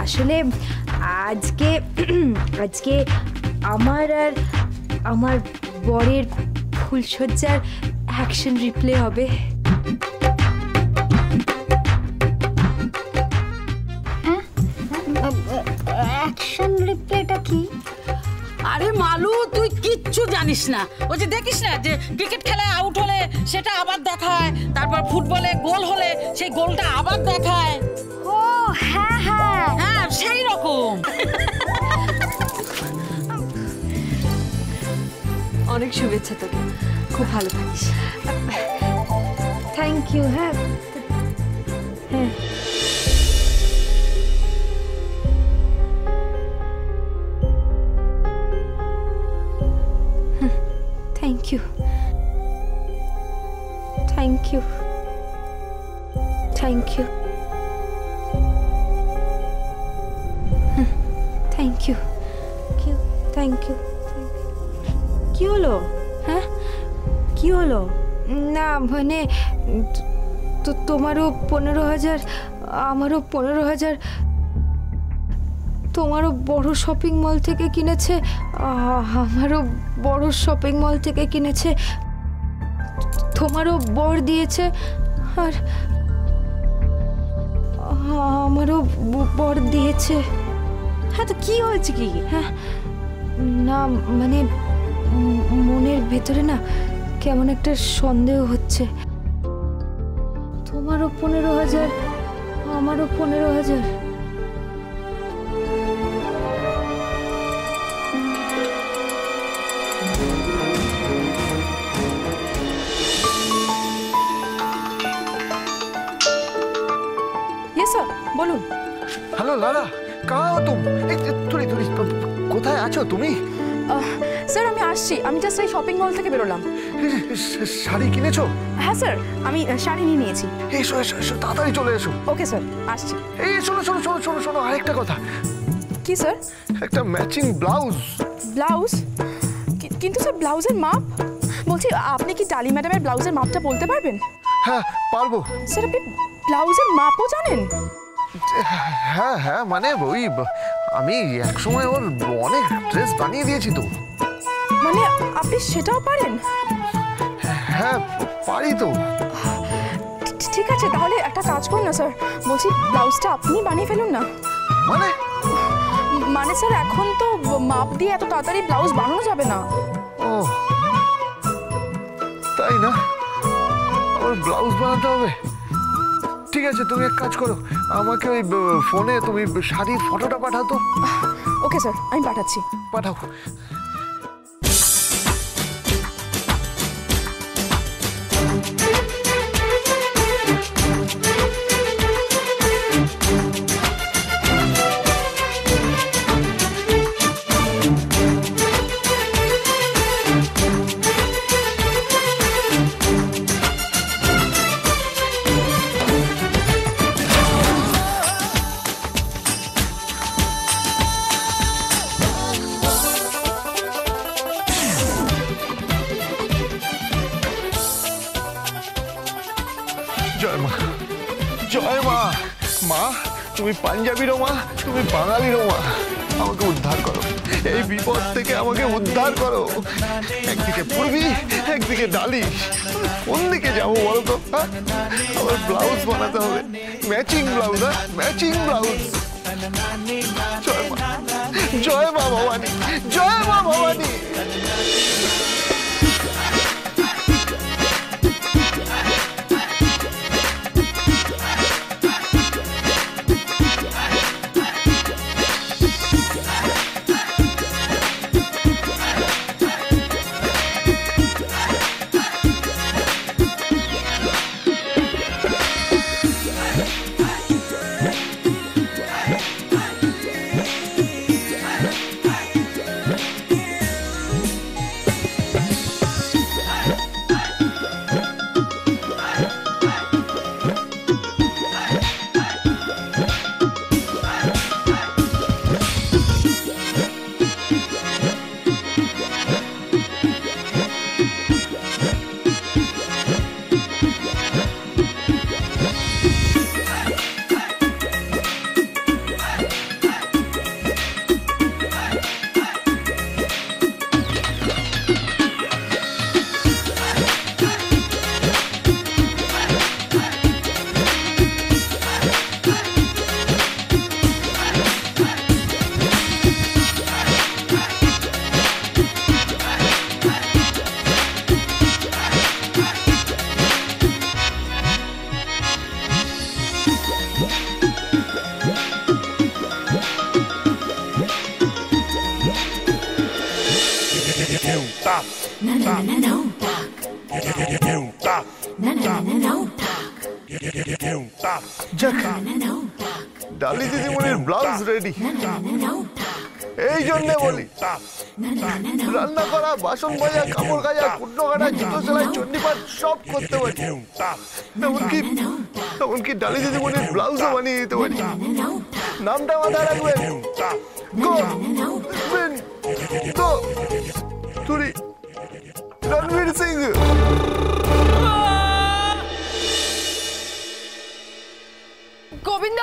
আসলে আজকে আজকে আমার আর আমার বরের ফুলসজ্জার অ্যাকশন রিপ্লে হবে। অ্যাকশন রিপ্লেটা কি? আরে মালু, তুই কিচ্ছু জানিস না। ওই যে দেখিস না যে ক্রিকেট খেলায় আউট হলে সেটা আবার দেখায়, তারপর ফুটবলে গোল হলে সেই গোলটা আবার দেখায়। ও হ্যাঁ হ্যাঁ হ্যাঁ, সেই রকম। অনেক শুভেচ্ছা তোকে, খুব ভালো থাকিস। Thank you. হ্যাঁ হ্যাঁ, thank you thank you thank you thank you thank you. কি হলো? হ্যাঁ কি হলো? না মানে তোমারও 15,000, আমারও 15,000। তোমারও বড় শপিং মল থেকে কিনেছে, আমারও বড় শপিং মল থেকে কিনেছে। তোমারও বর দিয়েছে আর আমারও বর দিয়েছে। হ্যাঁ, তো কি হয়েছে কি? হ্যাঁ না মানে মনের ভেতরে না কেমন একটা সন্দেহ হচ্ছে। তোমারও 15,000, আমারও 15,000। স্যার বলুন। হ্যালো লালা, কাহা হো তুম? কোথায় আছো তুমি? স্যার আমি আসছি, আমি জাস্ট এই শপিং মল থেকে বেরোলাম। শাড়ি কিনেছো? হ্যাঁ স্যার, আমি শাড়ি নিয়ে নিয়েছি। এসো এসো এসো, তাড়াতাড়ি চলে এসো। ওকে স্যার, আসছি। এই শোনো শোনো শোনো শোনো শোনো, আরেকটা কথা। কি স্যার? একটা ম্যাচিং ব্লাউজ। ব্লাউজ? কিন্তু স্যার ব্লাউজের মাপ? বলছি আপনি কি ডালি ম্যাডামের ব্লাউজের মাপটা বলতে পারবেন? হ্যাঁ পারবো। স্যার আপনি ব্লাউজের মাপও জানেন? হ্যাঁ হ্যাঁ, মানে ওই আমি একসময় ওর অনেক ড্রেস বানিয়ে দিয়েছি তো। মানে আপনি সেটাও পারেন? হ্যাঁ পারি তো। ঠিক আছে, তাহলে একটা কাজ করুন না স্যার, বলছি ব্লাউজটা আপনি বানিয়ে ফেলুন না। মানে স্যার এখন তো মাপ দিয়ে এত তাড়াতাড়ি ব্লাউজ বানানো যাবে না। ও তাই না? আমার ব্লাউজ বানাতে হবে। ঠিক আছে, তুমি এক কাজ করো, আমাকে ওই ফোনে তুমি শাড়ির ফটোটা পাঠাও তো। ওকে স্যার, আমি পাঠাচ্ছি। পাঠাও। জয় মা, জয় মা। মা তুমি পাঞ্জাবিরও মা, তুমি বাঙালিরও মা। আমাকে উদ্ধার করো, এই বিপদ থেকে আমাকে উদ্ধার করো। একদিকে পূর্বী, একদিকে ডালি, কোন দিকে যাবো বলো তো? আমার ব্লাউজ বানাতে হবে, ম্যাচিং ব্লাউজ। Matching blouse. জয় মা, জয় মা ভবানী, জয় মা ভবানী। ডালি দিদিমণির ব্লাউজ রেডি। এই জন্যে বলি রান্না করা, বাসন মাজা, কাপড় কাচা, কুটনো কাটা, জুতো সেলাই, চণ্ডীপাঠ সব করতে পারি। এমনকি ডালি দিদিমণির ব্লাউজও বানিয়ে দিতে পারি। নামটা মাথায় রাখবেন, রণবীর সিং। গোবিন্দ,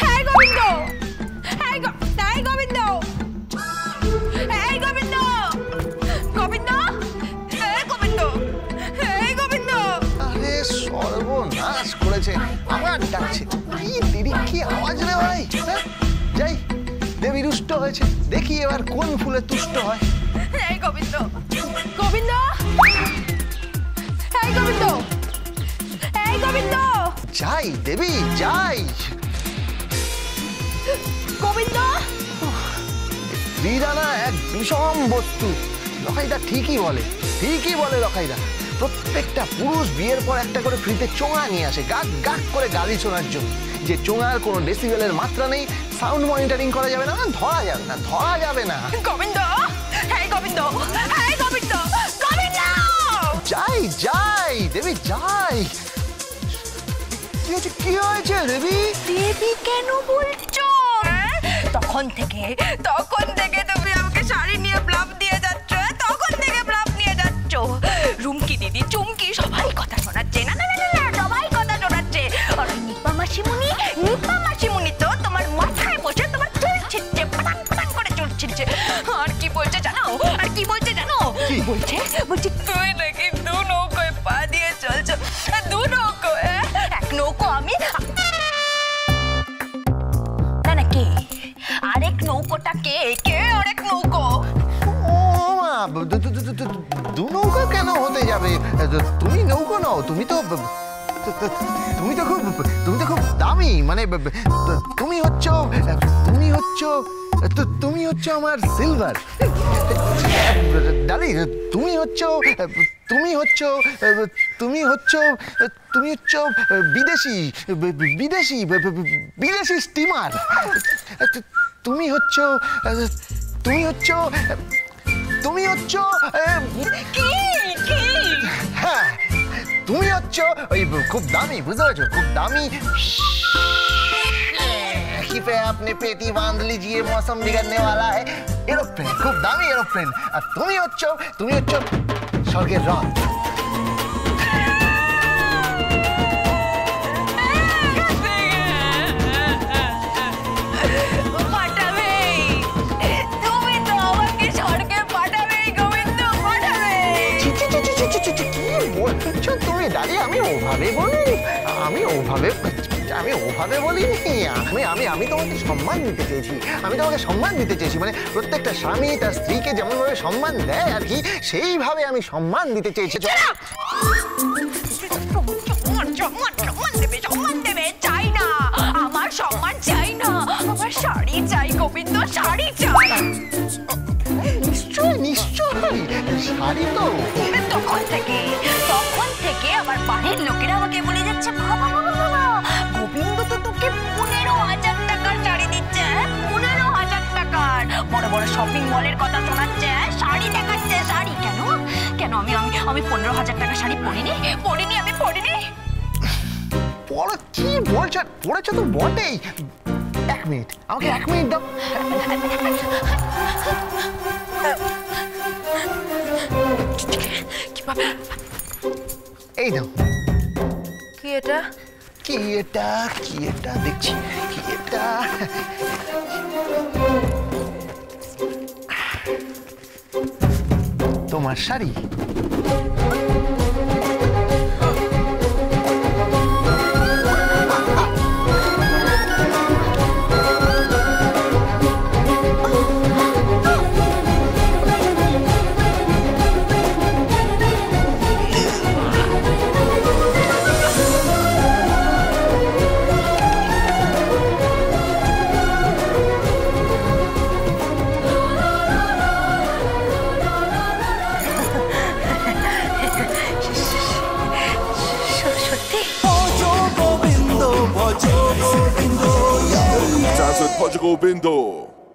হ্যাঁ গোবিন্দ, হ্যাঁ গোবিন্দ, হ্যাঁ গোবিন্দ, গোবিন্দ, হ্যাঁ গোবিন্দ, হ্যাঁ গোবিন্দ। আরে সর্বনাশ করেছে, আবার ডাকছে। কি দেরি, কি আওয়াজ রে ভাই? যাই, দেবী রুষ্ট হয়েছে, দেখি এবার কোন ফুলে তুষ্ট হয়। হ্যাঁ গোবিন্দ, গোবিন্দ, হ্যাঁ গোবিন্দ, হ্যাঁ গোবিন্দ, যাই দেবী যাই। গোবিন্দ, স্ত্রীরা না এক বিষম বস্তু। লখাইদা ঠিকই বলে লখাইদা। প্রত্যেকটা পুরুষ বিয়ের পর একটা করে ফ্রিতে চোঙা নিয়ে আসে, গাক গাক করে গালি শোনার জন্য। যে চোঙার কোনো ডেসিবেলের মাত্রা নেই, সাউন্ড মনিটরিং করা যাবে না, ধরা যাবে না। গোবিন্দ, হ্যাঁ গোবিন্দ, হ্যাঁ গোবিন্দ, গোবিন্দ। যাই দেবী যাই। কি হয়েছে দেবী? দেবী কেন বলছো? তখন থেকে তুমি আমাকে শাড়ি নিয়ে ব্লাফ দিয়ে যাচ্ছ, তখন থেকে ব্লাফ নিয়ে যাচ্ছ। রুমকি দিদি, চুমকি সবাই কথা শোনাচ্ছে। না সবাই কথা শোনাচ্ছে। আর নিপা মাসিমুনি তো তোমার মাথায় বসে তোমার চুল ছিটছে, পাটাং করে চুল ছিটছে। আর কি বলছে জানো? বলছে তুই নাকি দু নৌকোয় পা দিয়ে চলছো। দু নৌকো, এক নৌকো আমি, না কে আরেক নৌকোটা, কে আরেক নৌকো? দু নৌকা কেন হতে যাবে? তুমি নৌকো নও, তুমি তো খুব দামি। মানে তুমি হচ্ছ আমার সিলভার। ডালি, তুমি হচ্ছ বিদেশি স্টিমার। তুমি হচ্ছ হ্যাঁ, তুমি হচ্ছ ওই খুব দামি, বুঝতে পারছো, খুব দামি। पे अपने पेटी बांध लीजिए, मौसम बिगड़ने वाला है। एरोप्लेन, खूब दामी एरोप्लेन। और তুমি হচ্ছ স্বর্গের রথ। তুমি দাঁড়ি, আমি ওভাবে বলিনি। আমি তোমাকে সম্মান দিতে চেয়েছি। মানে প্রত্যেকটা স্বামী তার স্ত্রীকে যেমন ভাবে সম্মান দেয় আর কি, সেইভাবে আমি সম্মান দিতে চেয়েছি। সম্মান দেবে চাই না, আমার সম্মান চাই না, আমার শাড়ি চাই গোবিন্দ, শাড়ি চাই। নিশ্চয়ই শাড়ি তো। তখন থেকে আমার বাড়ির লোকেরা আমাকে বলে যাচ্ছে, বাবা গোবিন্দ তো তোকে 15,000 টাকার শাড়ি দিচ্ছে। 15,000 টাকার বড় বড় শপিং মলের কথা শোনাচ্ছে, শাড়ি দেখাচ্ছে। শাড়ি কেন আমি 15,000 টাকার শাড়ি পরিনি। কি বলছো? পড়েছো তো বটেই। 1 মিনিট, আমাকে 1 মিনিট দাও। এই দাও। কি এটা দেখছি, কি এটা? তোমার শাড়ি। রাজগোবিন্দ